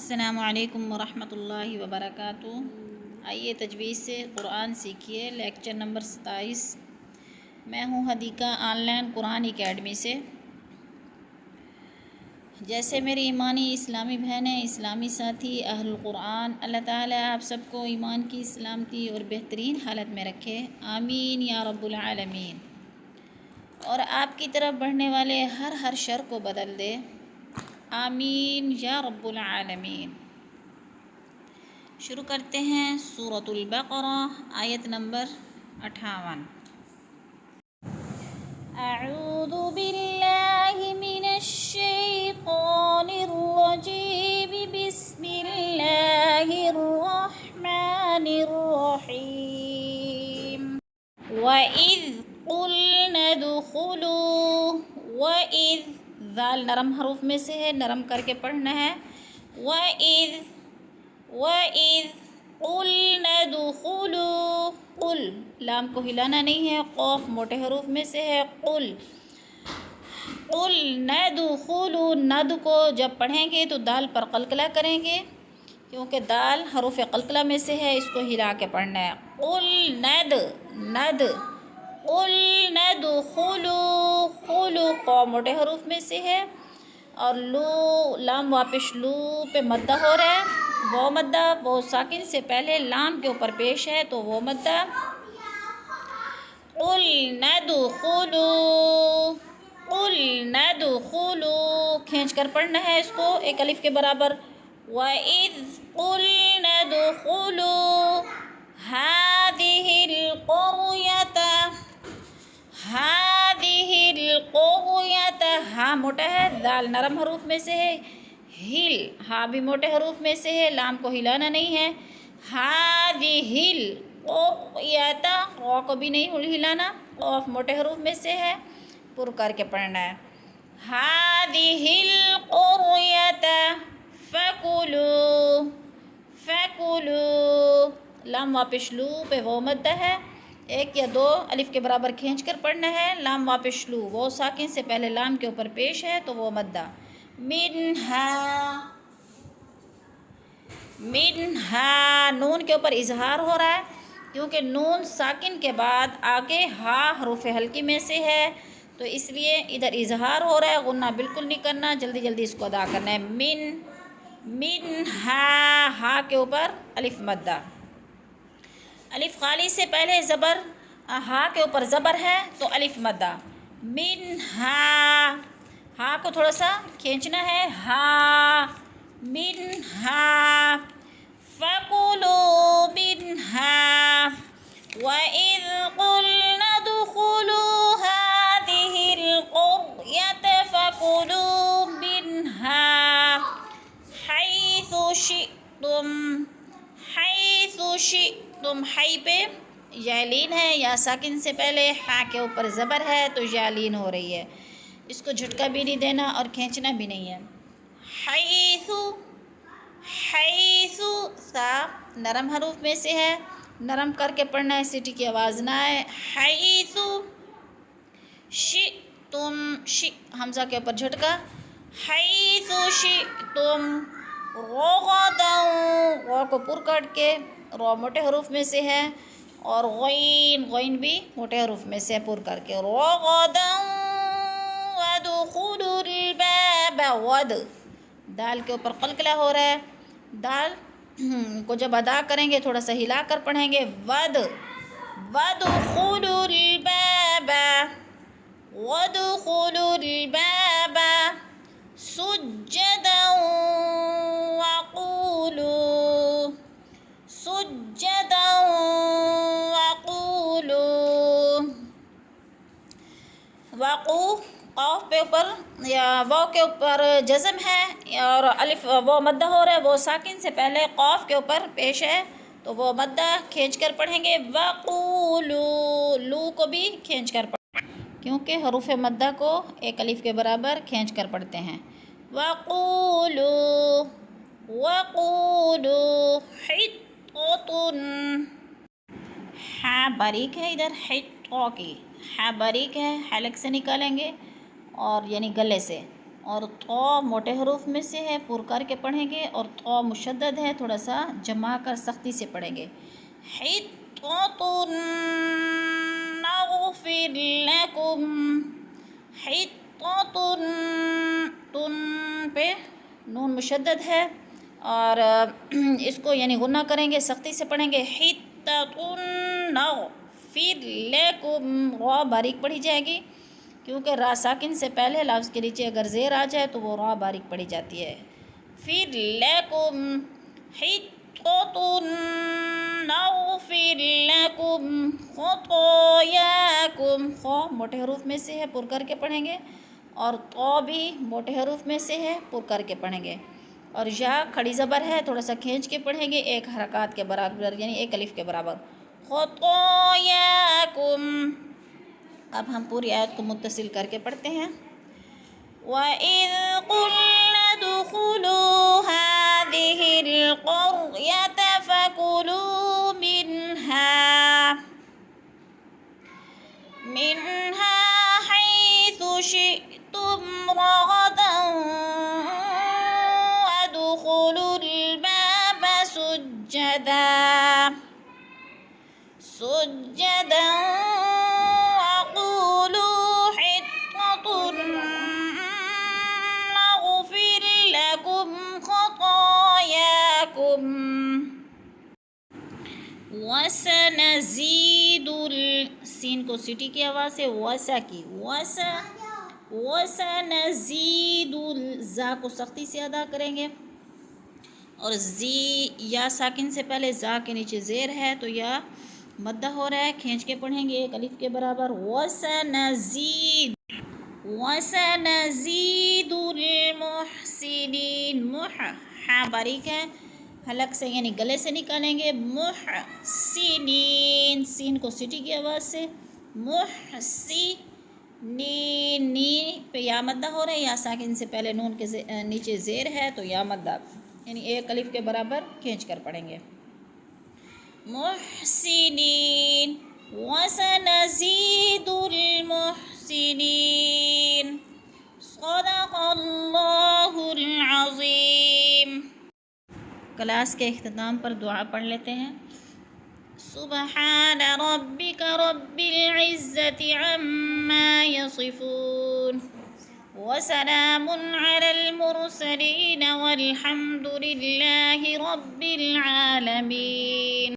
السلام علیکم ورحمۃ اللہ وبرکاتہ۔ آئیے تجوید سے قرآن سیکھیے، لیکچر نمبر 27۔ میں ہوں Hadiqa on line Quran academy سے۔ جیسے میری ایمانی اسلامی بہنیں، اسلامی ساتھی، اہل القرآن، اللہ تعالیٰ آپ سب کو ایمان کی سلامتی اور بہترین حالت میں رکھے، آمین یا رب العالمین، اور آپ کی طرف بڑھنے والے ہر شر کو بدل دے، آمین یا رب العالمین۔ شروع کرتے ہیں سورۃ البقرہ، آیت نمبر 58۔ اعوذ باللہ من الشیطان الرجیم، بسم اللہ الرحمن الرحیم۔ وَإِذْ قُلْنَا ادْخُلُوا، وَإِذْ، ذال نرم حروف میں سے ہے، نرم کر کے پڑھنا ہے۔ وَإِذْ قُلْنَا ادْخُلُوا، قل، لام کو ہلانا نہیں ہے، قوف موٹے حروف میں سے ہے، قُلْنَا ادْخُلُوا، ند کو جب پڑھیں گے تو دال پر قلقلہ کریں گے، کیونکہ دال حروف قلقلہ میں سے ہے، اس کو ہلا کے پڑھنا ہے۔ قُلْنَا ادْخُلُوا، خُلُو قوف موٹے حروف میں سے ہے، اور لو، لام واپس لو پہ مدہ ہو رہا ہے، وہ مدہ وہ ساکن سے پہلے لام کے اوپر پیش ہے، تو وہ مدہ۔ قُلْنَا ادْخُلُوا، کھینچ کر پڑھنا ہے اس کو ایک الف کے برابر۔ وَإِذْ قُلْنَا ادْخُلُوا هَٰذِهِ الْقَرْيَةَ، ہاں موٹا ہے، دال نرم حروف میں سے ہے، ہل، ہاں بھی موٹے حروف میں سے ہے، لام کو ہلانا نہیں ہے۔ هَٰذِهِ الْقَرْيَةَ، قو کو بھی نہیں ہلانا، قوف موٹے حروف میں سے ہے، پر کر کے پڑھنا ہے۔ هَٰذِهِ الْقَرْيَةَ فَكُلُوا، لام واپس لو پہ وہ مدہ ہے، ایک یا دو الف کے برابر کھینچ کر پڑھنا ہے، لام واپس لو وہ ساکن سے پہلے لام کے اوپر پیش ہے، تو وہ مدہ۔ منہا، نون کے اوپر اظہار ہو رہا ہے، کیونکہ نون ساکن کے بعد آگے ہا حروف حلقی میں سے ہے، تو اس لیے ادھر اظہار ہو رہا ہے، غنہ بالکل نہیں کرنا، جلدی جلدی اس کو ادا کرنا ہے۔ منہا، ہا کے اوپر الف مدہ، الف خالی سے پہلے زبر، ہا کے اوپر زبر ہے تو الف مدہ۔ منہا، ہا کو تھوڑا سا کھینچنا ہے، ہا، منہا، فَكُلُوا مِنْهَا، وَإِذْ قُلْنَا ادْخُلُوا هَٰذِهِ الْقَرْيَةَ فَكُلُوا مِنْهَا حَيْثُ شِئْتُمْ، حی پہ یالین ہے، یا ساکن سے پہلے ہا کے اوپر زبر ہے تو یالین ہو رہی ہے، اس کو جھٹکا بھی نہیں دینا اور کھینچنا بھی نہیں ہے۔ حیث، سا نرم حروف میں سے ہے، نرم کر کے پڑھنا ہے، سیٹی کی آواز نہ آئے۔ حیث شئتم، حمزہ کے اوپر جھٹکا، حیث شئتم رغدا، رو کو پر کٹ کے، رو موٹے حروف میں سے ہے، اور غین بھی موٹے حروف میں سے پر کر کے، رغدا وادخلوا الباب، ود، دال کے اوپر قلقلہ ہو رہا ہے، دال کو جب ادا کریں گے تھوڑا سا ہلا کر پڑھیں گے، وادخلوا الباب سجدا وقو، قاف پہ اوپر یا واو کے اوپر جزم ہے، اور الف وہ مدہ ہو رہا ہے، وہ ساکن سے پہلے قاف کے اوپر پیش ہے، تو وہ مدہ کھینچ کر پڑھیں گے۔ وقولو، لو کو بھی کھینچ کر پڑھیں گے، کیونکہ حروف مدہ کو ایک الف کے برابر کھینچ کر پڑھتے ہیں۔ وقولو حطۃ، ہاں باریک ہے ادھر، حطہ کی ہاں باریک ہے، حلق سے نکالیں گے، اور یعنی گلے سے، اور طا موٹے حروف میں سے ہے، پر کر کے پڑھیں گے، اور طا مشدد ہے، تھوڑا سا جما کر سختی سے پڑھیں گے. حطۃ نغفر لکم، حطۃ، تن پہ نون مشدد ہے، اور اس کو یعنی غنہ کریں گے، سختی سے پڑھیں گے. حطۃ نغفر لکم، را باریک پڑھی جائے گی کیونکہ را ساکن سے پہلے لفظ کے نیچے اگر زیر آ جائے تو وہ را باریک پڑھی جاتی ہے. فر لکم، حطۃ نغفر لکم خطایاکم، خا موٹے حروف میں سے ہے، پر کر کے پڑھیں گے، اور طا بھی موٹے حروف میں سے ہے، پر کر کے پڑھیں گے. اور یا کھڑی زبر ہے، تھوڑا سا کھینچ کے پڑھیں گے، ایک حرکات کے برابر یعنی ایک الف کے برابر. خطایاکم. اب ہم پوری آیت کو متصل کر کے پڑھتے ہیں. وَإِذْ قُلْنَا ادْخُلُوا هَٰذِهِ الْقَرْيَةَ فَكُلُوا مِنْهَا حَيْثُ شِئْتُمْ رَغَدًا وَادْخُلُوا الْبَابَ سُجَّدًا وَقُولُوا حِطَّةٌ نَغْفِرْ لَكُمْ خَطَايَاكُمْ وَسَنَزِيدُ سین کو سٹی کی آواز سے وسا کی، وَسَنَزِيدُ زا کو سختی سے ادا کریں گے، اور زی یا ساکن سے پہلے زا کے نیچے زیر ہے تو یا مدہ ہو رہا ہے، کھینچ کے پڑھیں گے ایک الف کے برابر. وَسَنَزِيدُ الْمُحْسِنِينَ، ہاں باریک ہے، حلق سے یعنی گلے سے نکالیں گے. محسنین، سین کو سٹی کی آواز سے محسنین، نی پہ یا مدہ ہو رہا ہے، یا ساکن سے پہلے نون کے نیچے زیر ہے تو یا مدہ یعنی ایک الف کے برابر کھینچ کر پڑھیں گے. محسنین، وَسَنَزِيدُ الْمُحْسِنِينَ. صدق اللہ العظیم. کلاس کے اختتام پر دعا پڑھ لیتے ہیں. سبحان ربک رب العزة عما یصفون، وسلام علی المرسلین والحمد للہ رب العالمین.